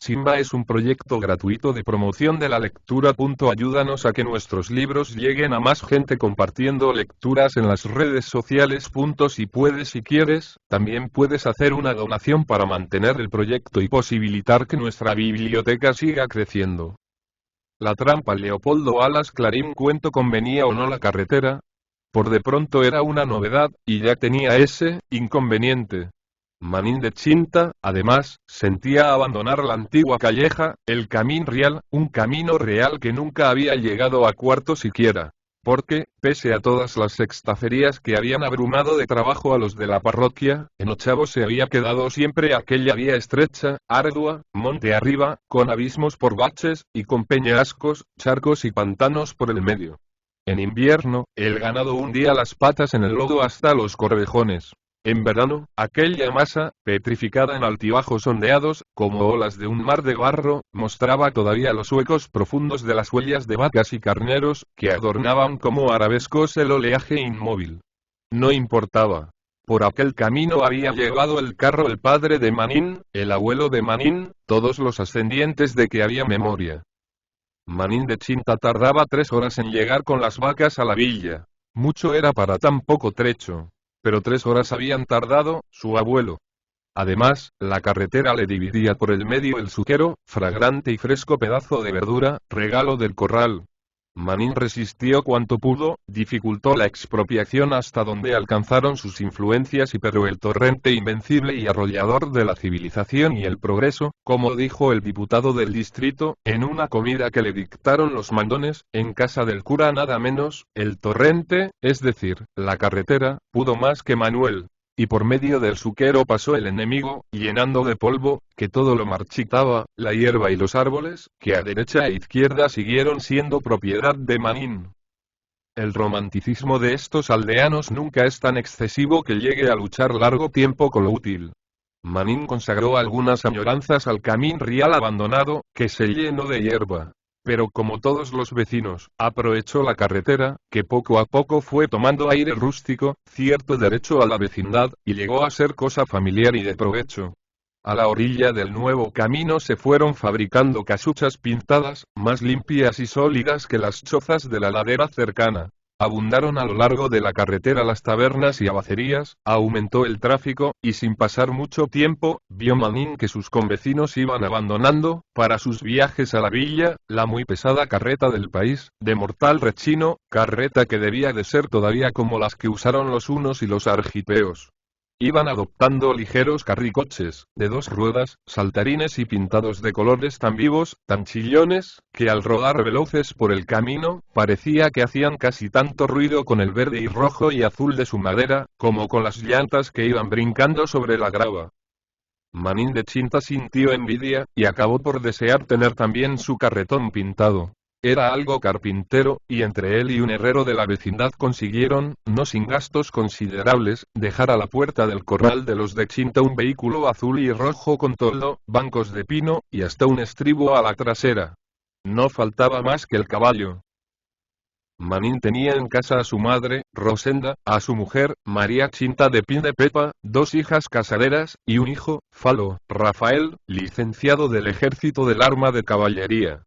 Simba es un proyecto gratuito de promoción de la lectura. Ayúdanos a que nuestros libros lleguen a más gente compartiendo lecturas en las redes sociales. Si puedes y quieres, también puedes hacer una donación para mantener el proyecto y posibilitar que nuestra biblioteca siga creciendo. La trampa. Leopoldo Alas Clarín. Cuento. ¿Convenía o no la carretera? Por de pronto era una novedad, y ya tenía ese inconveniente. Manín de Chinta, además, sentía abandonar la antigua calleja, el camino real, un camino real que nunca había llegado a cuarto siquiera. Porque, pese a todas las sextaferías que habían abrumado de trabajo a los de la parroquia, en Ochavo se había quedado siempre aquella vía estrecha, ardua, monte arriba, con abismos por baches, y con peñascos, charcos y pantanos por el medio. En invierno, el ganado hundía las patas en el lodo hasta los corvejones. En verano, aquella masa, petrificada en altibajos ondeados, como olas de un mar de barro, mostraba todavía los huecos profundos de las huellas de vacas y carneros, que adornaban como arabescos el oleaje inmóvil. No importaba. Por aquel camino había llegado el carro el padre de Manín, el abuelo de Manín, todos los ascendientes de que había memoria. Manín de Chinta tardaba 3 horas en llegar con las vacas a la villa. Mucho era para tan poco trecho. Pero 3 horas habían tardado, su abuelo. Además, la carretera le dividía por el medio el suquero, fragrante y fresco pedazo de verdura, regalo del corral. Manín resistió cuanto pudo, dificultó la expropiación hasta donde alcanzaron sus influencias pero el torrente invencible y arrollador de la civilización y el progreso, como dijo el diputado del distrito, en una comida que le dictaron los mandones, en casa del cura nada menos, el torrente, es decir, la carretera, pudo más que Manuel. Y por medio del suquero pasó el enemigo, llenando de polvo, que todo lo marchitaba, la hierba y los árboles, que a derecha e izquierda siguieron siendo propiedad de Manín. El romanticismo de estos aldeanos nunca es tan excesivo que llegue a luchar largo tiempo con lo útil. Manín consagró algunas añoranzas al camín real abandonado, que se llenó de hierba. Pero como todos los vecinos, aprovechó la carretera, que poco a poco fue tomando aire rústico, cierto derecho a la vecindad, y llegó a ser cosa familiar y de provecho. A la orilla del nuevo camino se fueron fabricando casuchas pintadas, más limpias y sólidas que las chozas de la ladera cercana. Abundaron a lo largo de la carretera las tabernas y abacerías, aumentó el tráfico, y sin pasar mucho tiempo, vio Manín que sus convecinos iban abandonando, para sus viajes a la villa, la muy pesada carreta del país, de mortal rechino, carreta que debía de ser todavía como las que usaron los hunos y los argipeos. Iban adoptando ligeros carricoches, de 2 ruedas, saltarines y pintados de colores tan vivos, tan chillones, que al rodar veloces por el camino, parecía que hacían casi tanto ruido con el verde y rojo y azul de su madera, como con las llantas que iban brincando sobre la grava. Manín de Chinta sintió envidia, y acabó por desear tener también su carretón pintado. Era algo carpintero, y entre él y un herrero de la vecindad consiguieron, no sin gastos considerables, dejar a la puerta del corral de los de Chinta un vehículo azul y rojo con toldo, bancos de pino, y hasta un estribo a la trasera. No faltaba más que el caballo. Manín tenía en casa a su madre, Rosenda, a su mujer, María Chinta de Pepa, 2 hijas casaderas, y un hijo, Falo, Rafael, licenciado del ejército del arma de caballería.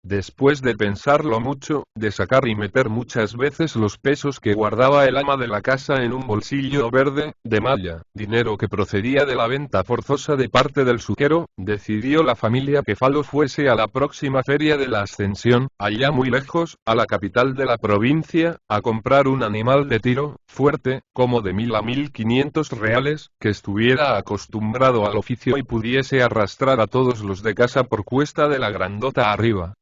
Después de pensarlo mucho, de sacar y meter muchas veces los pesos que guardaba el ama de la casa en un bolsillo verde, de malla, dinero que procedía de la venta forzosa de parte del suquero, decidió la familia que Falo fuese a la próxima feria de la Ascensión, allá muy lejos, a la capital de la provincia, a comprar un animal de tiro, fuerte, como de 1000 a 1500 reales, que estuviera acostumbrado al oficio y pudiese arrastrar a todos los de casa por cuesta de la grandota arriba.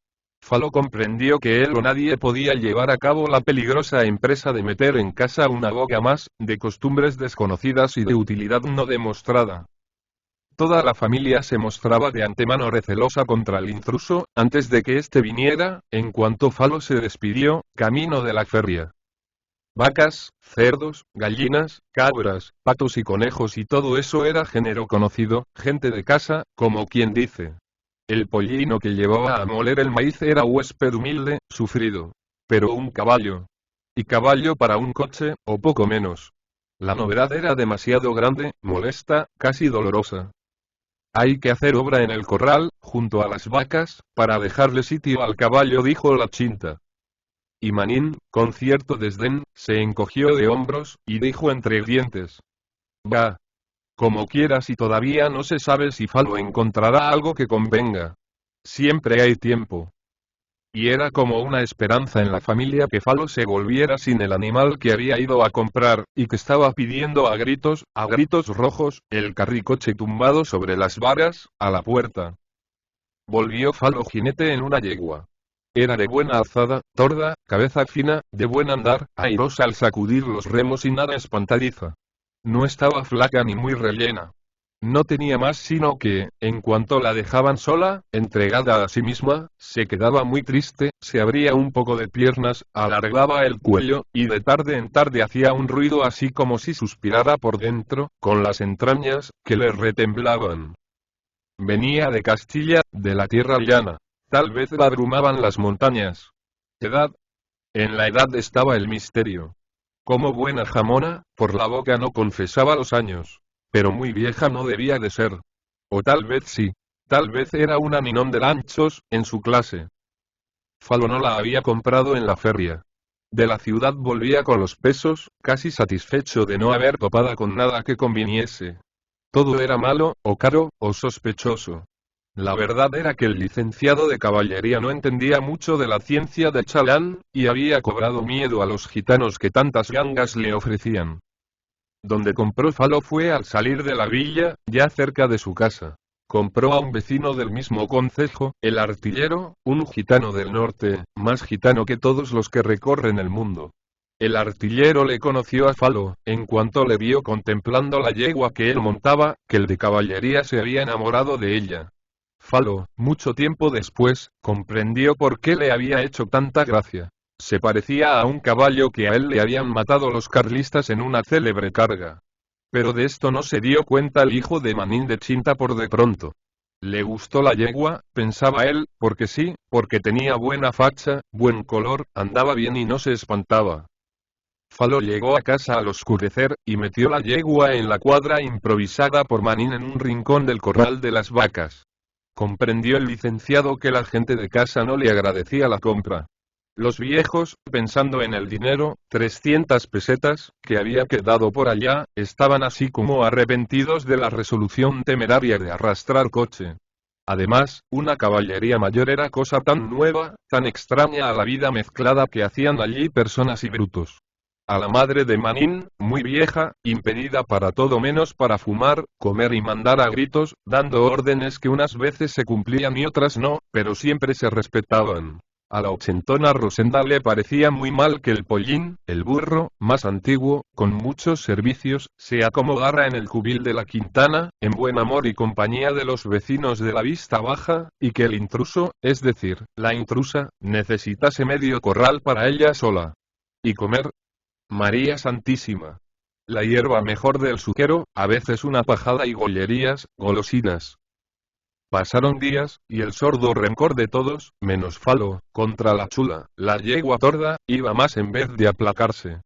Falo comprendió que él o nadie podía llevar a cabo la peligrosa empresa de meter en casa una boca más, de costumbres desconocidas y de utilidad no demostrada. Toda la familia se mostraba de antemano recelosa contra el intruso, antes de que éste viniera, en cuanto Falo se despidió, camino de la feria. Vacas, cerdos, gallinas, cabras, patos y conejos y todo eso era género conocido, gente de casa, como quien dice. El pollino que llevaba a moler el maíz era huésped humilde, sufrido. Pero un caballo. Y caballo para un coche, o poco menos. La novedad era demasiado grande, molesta, casi dolorosa. Hay que hacer obra en el corral, junto a las vacas, para dejarle sitio al caballo, dijo la Chinta. Y Manín, con cierto desdén, se encogió de hombros, y dijo entre dientes: «Va. Como quieras, y todavía no se sabe si Falo encontrará algo que convenga. Siempre hay tiempo». Y era como una esperanza en la familia que Falo se volviera sin el animal que había ido a comprar, y que estaba pidiendo a gritos rojos, el carricoche tumbado sobre las varas, a la puerta. Volvió Falo jinete en una yegua. Era de buena alzada, torda, cabeza fina, de buen andar, airosa al sacudir los remos y nada espantadiza. No estaba flaca ni muy rellena. No tenía más sino que, en cuanto la dejaban sola, entregada a sí misma, se quedaba muy triste, se abría un poco de piernas, alargaba el cuello, y de tarde en tarde hacía un ruido así como si suspirara por dentro, con las entrañas, que le retemblaban. Venía de Castilla, de la tierra llana. Tal vez la abrumaban las montañas. ¿Edad? En la edad estaba el misterio. Como buena jamona, por la boca no confesaba los años. Pero muy vieja no debía de ser. O tal vez sí. Tal vez era una ninón de lanchos, en su clase. Falo no la había comprado en la feria. De la ciudad volvía con los pesos, casi satisfecho de no haber topado con nada que conviniese. Todo era malo, o caro, o sospechoso. La verdad era que el licenciado de caballería no entendía mucho de la ciencia de chalán, y había cobrado miedo a los gitanos que tantas gangas le ofrecían. Donde compró Falo fue al salir de la villa, ya cerca de su casa. Compró a un vecino del mismo concejo, el artillero, un gitano del norte, más gitano que todos los que recorren el mundo. El artillero le conoció a Falo, en cuanto le vio contemplando la yegua que él montaba, que el de caballería se había enamorado de ella. Falo, mucho tiempo después, comprendió por qué le había hecho tanta gracia. Se parecía a un caballo que a él le habían matado los carlistas en una célebre carga. Pero de esto no se dio cuenta el hijo de Manín de Chinta por de pronto. Le gustó la yegua, pensaba él, porque sí, porque tenía buena facha, buen color, andaba bien y no se espantaba. Falo llegó a casa al oscurecer, y metió la yegua en la cuadra improvisada por Manín en un rincón del corral de las vacas. Comprendió el licenciado que la gente de casa no le agradecía la compra. Los viejos, pensando en el dinero, 300 pesetas, que había quedado por allá, estaban así como arrepentidos de la resolución temeraria de arrastrar coche. Además, una caballería mayor era cosa tan nueva, tan extraña a la vida mezclada que hacían allí personas y brutos. A la madre de Manín, muy vieja, impedida para todo menos para fumar, comer y mandar a gritos, dando órdenes que unas veces se cumplían y otras no, pero siempre se respetaban. A la ochentona Rosenda le parecía muy mal que el pollín, el burro, más antiguo, con muchos servicios, se acomodara en el cubil de la Quintana, en buen amor y compañía de los vecinos de la vista baja, y que el intruso, es decir, la intrusa, necesitase medio corral para ella sola. ¿Y comer? María Santísima. La hierba mejor del suquero, a veces una pajada y gollerías, golosinas. Pasaron días, y el sordo rencor de todos, menos Falo, contra la chula, la yegua torda, iba más en vez de aplacarse.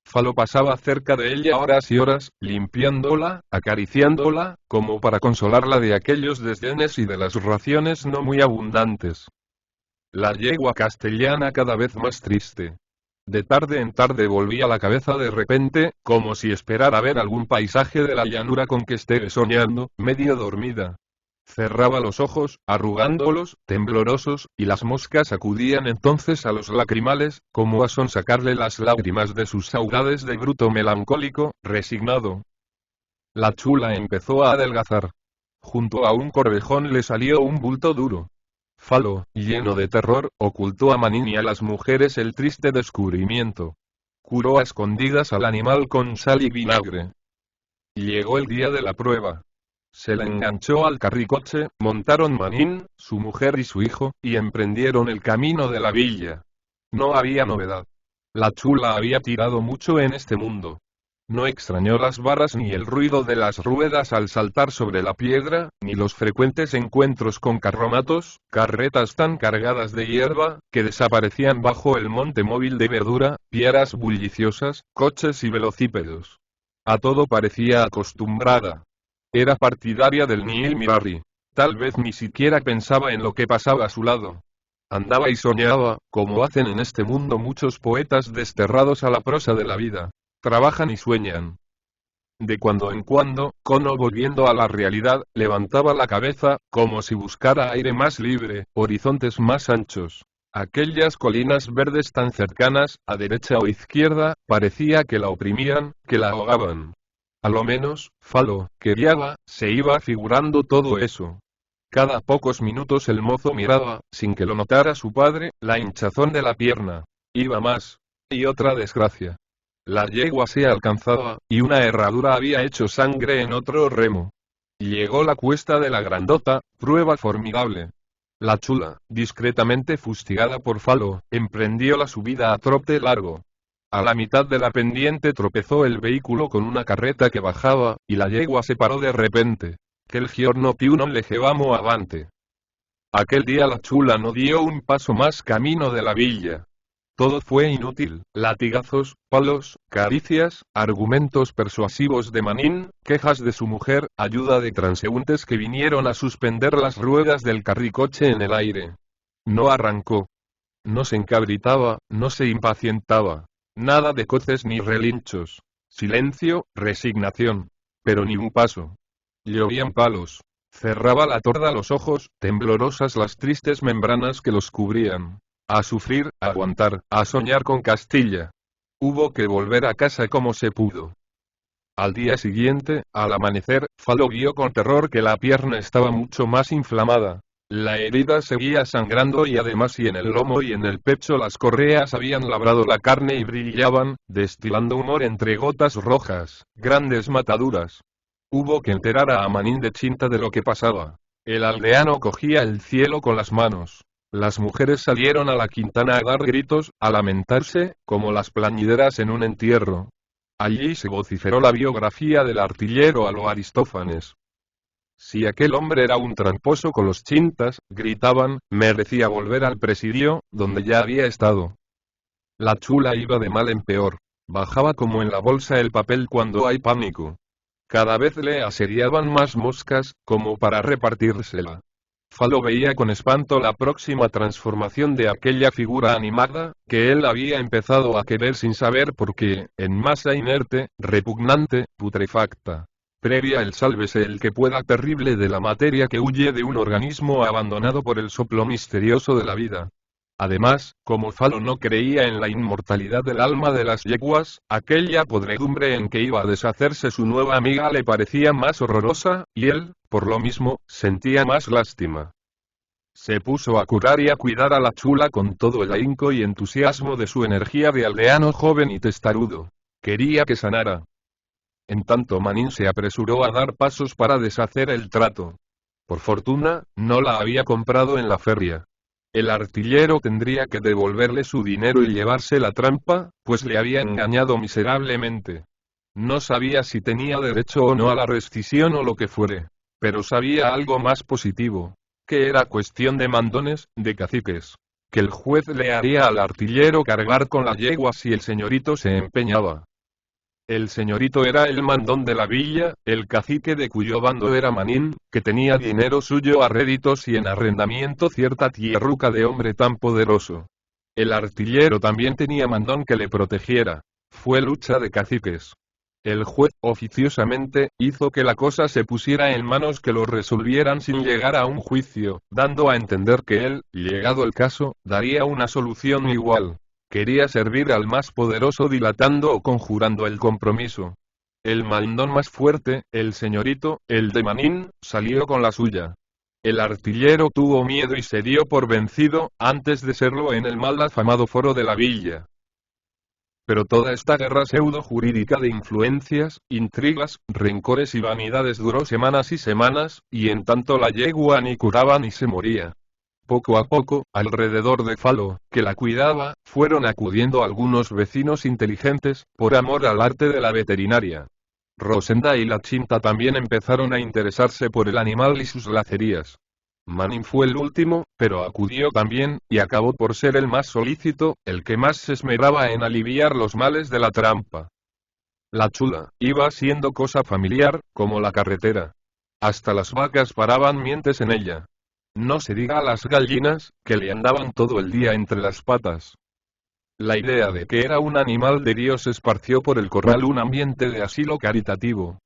Falo pasaba cerca de ella horas y horas, limpiándola, acariciándola, como para consolarla de aquellos desdenes y de las raciones no muy abundantes. La yegua castellana cada vez más triste. De tarde en tarde volvía la cabeza de repente, como si esperara ver algún paisaje de la llanura con que esté soñando, medio dormida. Cerraba los ojos, arrugándolos, temblorosos, y las moscas acudían entonces a los lacrimales, como a sonsacarle las lágrimas de sus saudades de bruto melancólico, resignado. La chula empezó a adelgazar. Junto a un corvejón le salió un bulto duro. Falo, lleno de terror, ocultó a Manín y a las mujeres el triste descubrimiento. Curó a escondidas al animal con sal y vinagre. Llegó el día de la prueba. Se la enganchó al carricoche, montaron Manín, su mujer y su hijo, y emprendieron el camino de la villa. No había novedad. La chula había tirado mucho en este mundo. No extrañó las varas ni el ruido de las ruedas al saltar sobre la piedra, ni los frecuentes encuentros con carromatos, carretas tan cargadas de hierba, que desaparecían bajo el monte móvil de verdura, piaras bulliciosas, coches y velocípedos. A todo parecía acostumbrada. Era partidaria del Nihil Mirari. Tal vez ni siquiera pensaba en lo que pasaba a su lado. Andaba y soñaba, como hacen en este mundo muchos poetas desterrados a la prosa de la vida. Trabajan y sueñan. De cuando en cuando, Kono, volviendo a la realidad, levantaba la cabeza, como si buscara aire más libre, horizontes más anchos. Aquellas colinas verdes tan cercanas, a derecha o izquierda, parecía que la oprimían, que la ahogaban. A lo menos, Falo, que guiaba, se iba figurando todo eso. Cada pocos minutos el mozo miraba, sin que lo notara su padre, la hinchazón de la pierna. Iba más. Y otra desgracia. La yegua se alcanzaba, y una herradura había hecho sangre en otro remo. Llegó la cuesta de la grandota, prueba formidable. La chula, discretamente fustigada por Falo, emprendió la subida a trote largo. A la mitad de la pendiente tropezó el vehículo con una carreta que bajaba, y la yegua se paró de repente. Que el giorno più non legevamo avante. Aquel día la chula no dio un paso más camino de la villa. Todo fue inútil, latigazos, palos, caricias, argumentos persuasivos de Manin, quejas de su mujer, ayuda de transeúntes que vinieron a suspender las ruedas del carricoche en el aire. No arrancó. No se encabritaba, no se impacientaba. Nada de coces ni relinchos. Silencio, resignación. Pero ni un paso. Llovían palos. Cerraba la torda los ojos, temblorosas las tristes membranas que los cubrían. A sufrir, a aguantar, a soñar con Castilla. Hubo que volver a casa como se pudo. Al día siguiente, al amanecer, Falo vio con terror que la pierna estaba mucho más inflamada. La herida seguía sangrando y además en el lomo y en el pecho las correas habían labrado la carne y brillaban, destilando humor entre gotas rojas, grandes mataduras. Hubo que enterar a Manin de Chinta de lo que pasaba. El aldeano cogía el cielo con las manos. Las mujeres salieron a la quintana a dar gritos, a lamentarse, como las plañideras en un entierro. Allí se vociferó la biografía del artillero a lo Aristófanes. Si aquel hombre era un tramposo con los chintas, gritaban, merecía volver al presidio, donde ya había estado. La chula iba de mal en peor. Bajaba como en la bolsa el papel cuando hay pánico. Cada vez le asediaban más moscas, como para repartírsela. Falo veía con espanto la próxima transformación de aquella figura animada, que él había empezado a querer sin saber por qué, en masa inerte, repugnante, putrefacta. Previa el sálvese el que pueda terrible de la materia que huye de un organismo abandonado por el soplo misterioso de la vida. Además, como Falo no creía en la inmortalidad del alma de las yeguas, aquella podredumbre en que iba a deshacerse su nueva amiga le parecía más horrorosa, y él, por lo mismo, sentía más lástima. Se puso a curar y a cuidar a la chula con todo el ahínco y entusiasmo de su energía de aldeano joven y testarudo. Quería que sanara. En tanto Manin se apresuró a dar pasos para deshacer el trato. Por fortuna, no la había comprado en la feria. El artillero tendría que devolverle su dinero y llevarse la trampa, pues le había engañado miserablemente. No sabía si tenía derecho o no a la rescisión o lo que fuere. Pero sabía algo más positivo. Que era cuestión de mandones, de caciques. Que el juez le haría al artillero cargar con la yegua si el señorito se empeñaba. El señorito era el mandón de la villa, el cacique de cuyo bando era Manin, que tenía dinero suyo a réditos y en arrendamiento cierta tierruca de hombre tan poderoso. El artillero también tenía mandón que le protegiera. Fue lucha de caciques. El juez, oficiosamente, hizo que la cosa se pusiera en manos que lo resolvieran sin llegar a un juicio, dando a entender que él, llegado el caso, daría una solución igual. Quería servir al más poderoso dilatando o conjurando el compromiso. El mandón más fuerte, el señorito, el de Manin, salió con la suya. El artillero tuvo miedo y se dio por vencido, antes de serlo en el mal afamado foro de la villa. Pero toda esta guerra pseudo-jurídica de influencias, intrigas, rencores y vanidades duró semanas y semanas, y en tanto la yegua ni curaba ni se moría. Poco a poco, alrededor de Falo, que la cuidaba, fueron acudiendo algunos vecinos inteligentes, por amor al arte de la veterinaria. Rosenda y la Chinta también empezaron a interesarse por el animal y sus lacerías. Manin fue el último, pero acudió también, y acabó por ser el más solícito, el que más se esmeraba en aliviar los males de la trampa. La chula, iba siendo cosa familiar, como la carretera. Hasta las vacas paraban mientes en ella. No se diga a las gallinas, que le andaban todo el día entre las patas. La idea de que era un animal de Dios esparció por el corral un ambiente de asilo caritativo.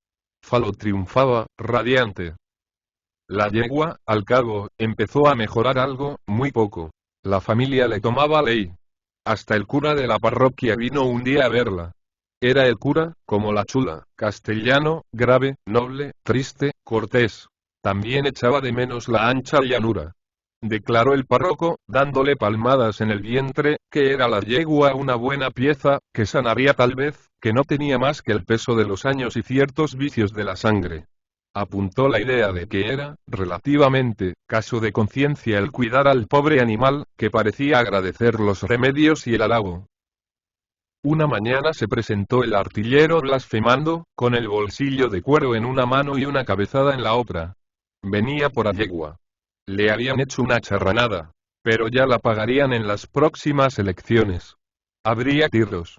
Falo triunfaba, radiante. La yegua, al cabo, empezó a mejorar algo, muy poco. La familia le tomaba ley. Hasta el cura de la parroquia vino un día a verla. Era el cura, como la chula, castellano, grave, noble, triste, cortés. También echaba de menos la ancha llanura. Declaró el párroco, dándole palmadas en el vientre, que era la yegua una buena pieza, que sanaría tal vez, que no tenía más que el peso de los años y ciertos vicios de la sangre. Apuntó la idea de que era, relativamente, caso de conciencia el cuidar al pobre animal, que parecía agradecer los remedios y el halago. Una mañana se presentó el artillero blasfemando, con el bolsillo de cuero en una mano y una cabezada en la otra. Venía por a yegua. Le habían hecho una charranada. Pero ya la pagarían en las próximas elecciones. Habría tiros.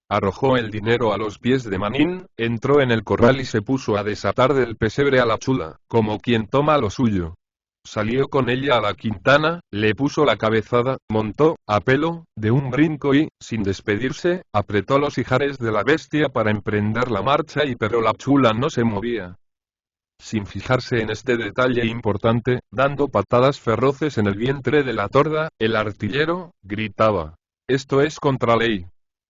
Arrojó el dinero a los pies de Manín, entró en el corral y se puso a desatar del pesebre a la chula, como quien toma lo suyo. Salió con ella a la quintana, le puso la cabezada, montó, a pelo, de un brinco y, sin despedirse, apretó los ijares de la bestia para emprender la marcha pero la chula no se movía. Sin fijarse en este detalle importante, dando patadas feroces en el vientre de la torda, el artillero, gritaba. Esto es contra ley.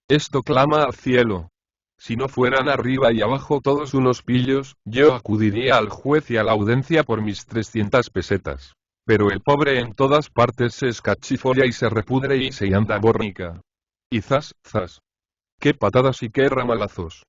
Esto clama al cielo. Si no fueran arriba y abajo todos unos pillos, yo acudiría al juez y a la audiencia por mis 300 pesetas. Pero el pobre en todas partes se escachifolla y se repudre y se anda bornica. Y zas, zas. Qué patadas y qué ramalazos.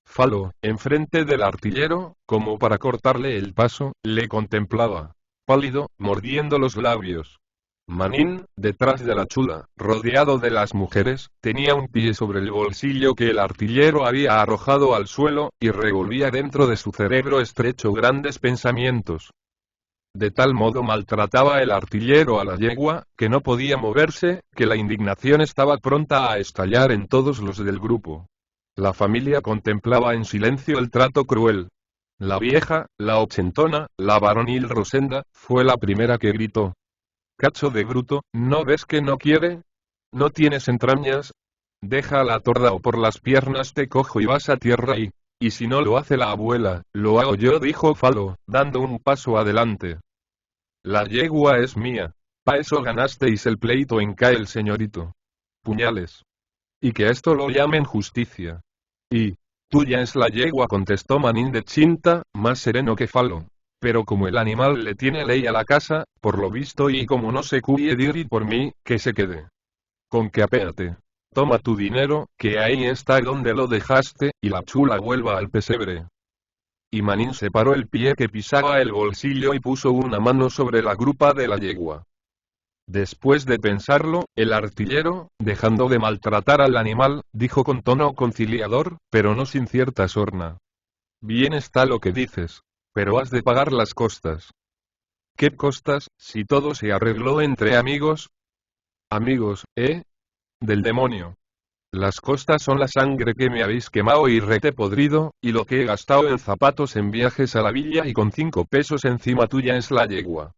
Falo, enfrente del artillero, como para cortarle el paso, le contemplaba. Pálido, mordiendo los labios. Manín, detrás de la chula, rodeado de las mujeres, tenía un pie sobre el bolsillo que el artillero había arrojado al suelo, y revolvía dentro de su cerebro estrecho grandes pensamientos. De tal modo maltrataba el artillero a la yegua, que no podía moverse, que la indignación estaba pronta a estallar en todos los del grupo. La familia contemplaba en silencio el trato cruel. La vieja, la ochentona, la varonil Rosenda, fue la primera que gritó. Cacho de bruto, ¿no ves que no quiere? ¿No tienes entrañas? Deja la torda o por las piernas te cojo y vas a tierra y si no lo hace la abuela, lo hago yo, dijo Falo, dando un paso adelante. La yegua es mía. Pa' eso ganasteis el pleito en el señorito. Puñales. Y que esto lo llamen justicia. Y, tuya es la yegua, contestó Manín de Chinta, más sereno que Falo. Pero como el animal le tiene ley a la casa, por lo visto y como no se cuye dir por mí, que se quede. Con que apéate. Toma tu dinero, que ahí está donde lo dejaste, y la chula vuelva al pesebre. Y Manín separó el pie que pisaba el bolsillo y puso una mano sobre la grupa de la yegua. Después de pensarlo, el artillero, dejando de maltratar al animal, dijo con tono conciliador, pero no sin cierta sorna. Bien está lo que dices. Pero has de pagar las costas. ¿Qué costas, si todo se arregló entre amigos? Amigos, ¿eh? Del demonio. Las costas son la sangre que me habéis quemado y rete podrido, y lo que he gastado en zapatos en viajes a la villa y con 5 pesos encima tuya es la yegua.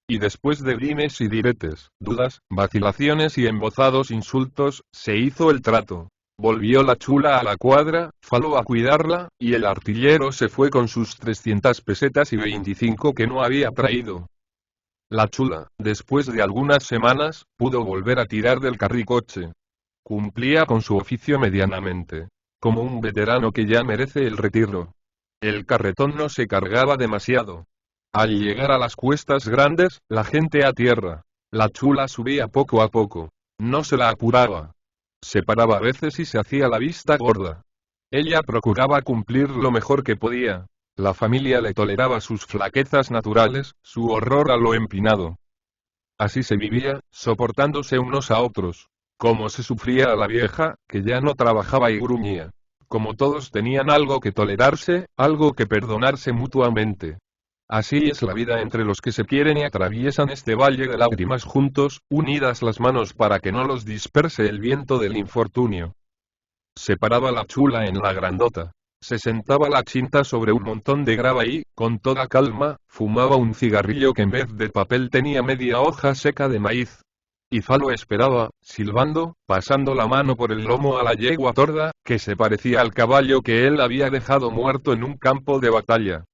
Y después de dimes y diretes, dudas, vacilaciones y embozados insultos, se hizo el trato. Volvió la chula a la cuadra, Falo a cuidarla, y el artillero se fue con sus 300 pesetas y 25 que no había traído. La chula, después de algunas semanas, pudo volver a tirar del carricoche. Cumplía con su oficio medianamente. Como un veterano que ya merece el retiro. El carretón no se cargaba demasiado. Al llegar a las cuestas grandes, la gente a tierra. La chula subía poco a poco. No se la apuraba. Se paraba a veces y se hacía la vista gorda. Ella procuraba cumplir lo mejor que podía. La familia le toleraba sus flaquezas naturales, su horror a lo empinado. Así se vivía, soportándose unos a otros. Como se sufría a la vieja, que ya no trabajaba y gruñía. Como todos tenían algo que tolerarse, algo que perdonarse mutuamente. Así es la vida entre los que se quieren y atraviesan este valle de lágrimas juntos, unidas las manos para que no los disperse el viento del infortunio. Se paraba la chula en la grandota. Se sentaba la Chinta sobre un montón de grava y, con toda calma, fumaba un cigarrillo que en vez de papel tenía media hoja seca de maíz. Y Falo esperaba, silbando, pasando la mano por el lomo a la yegua torda, que se parecía al caballo que él había dejado muerto en un campo de batalla.